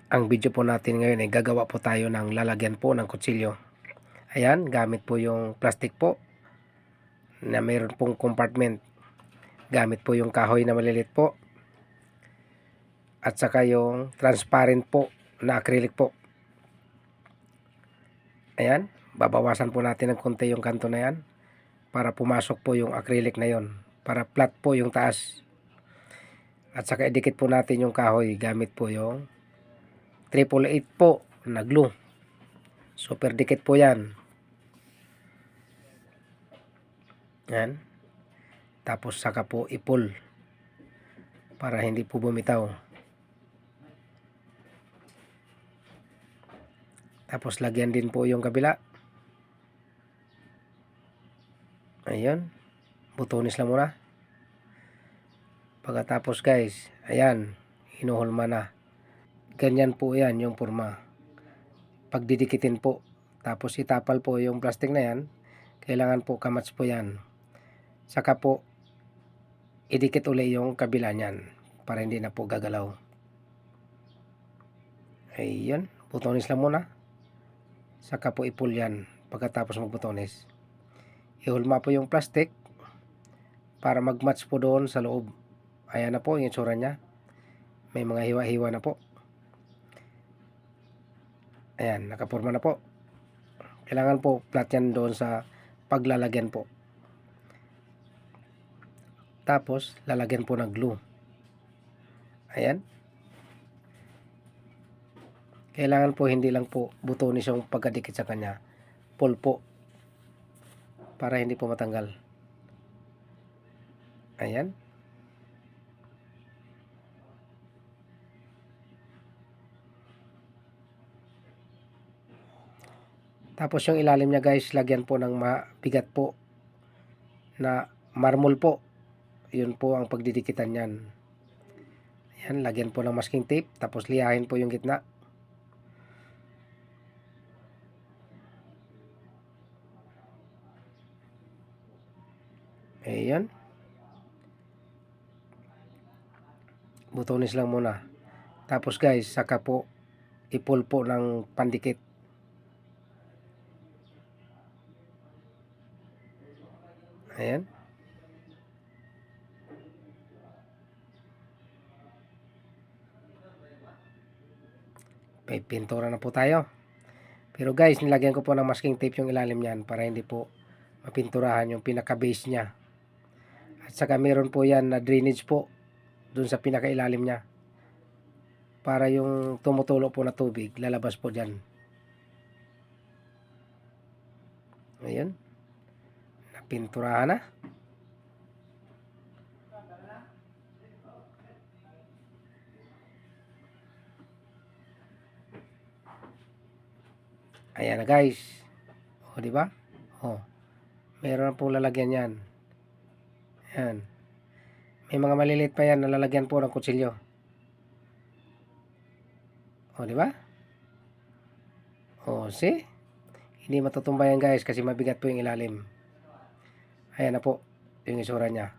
Ang video po natin ngayon ay gagawa po tayo ng lalagyan po ng kutsilyo. Ayan, gamit po yung plastic po na mayroon pong compartment. Gamit po yung kahoy na malilit po. At saka yung transparent po na acrylic po. Ayan, babawasan po natin ng konti yung kanto na yan para pumasok po yung acrylic na yon, para flat po yung taas. At saka idikit po natin yung kahoy gamit po yung 888 po na glue. Super dikit po yan. Yan. Tapos saka po ipul para hindi po bumitaw. Tapos lagyan din po yung kabila. Ayun. Butonis lang muna. Pagkatapos guys, ayan, hinuhulma na. Ganyan po yan yung forma. Pagdidikitin po. Tapos itapal po yung plastic na yan. Kailangan po kamats po yan. Saka po idikit uli yung kabila niyan para hindi na po gagalaw. Ayun, butonis lang muna. Saka po ipul yan pagkatapos magbutonis. Ihulma po yung plastic para magmatch po doon sa loob. Ayan na po yung itsura nya. May mga hiwa-hiwa na po. Ayan, nakaporma na po. Kailangan po flat yan doon sa paglalagyan po. Tapos lalagyan po ng glue. Ayan. Kailangan po hindi lang po butonis yung pagkadikit sa kanya. Pull po. Para hindi po matanggal. Ayan. Tapos yung ilalim niya guys, lagyan po ng mabigat po na marmol po. Yun po ang pagdidikitan niyan. Ayan, lagyan po ng masking tape. Tapos liyahin po yung gitna. Ayan. Butonis lang muna. Tapos guys, saka po ipul po ng pandikit. Ayan. May pintura na po tayo. Pero guys, nilagyan ko po ng masking tape yung ilalim niyan para hindi po mapinturahan yung pinaka-base niya. At saka meron po yan na drainage po dun sa pinaka-ilalim niya. Para yung tumutulo po na tubig, lalabas po dyan. Ayan. Napinturahan na. Ayan na guys. O, di ba? O, meron na pong lalagyan yan. Ayan. May mga maliliit pa yan na lalagyan po ng kutsilyo. O, di ba? O, see? Hindi matutumba yan guys kasi mabigat po yung ilalim. Ayan na po yung isura niya.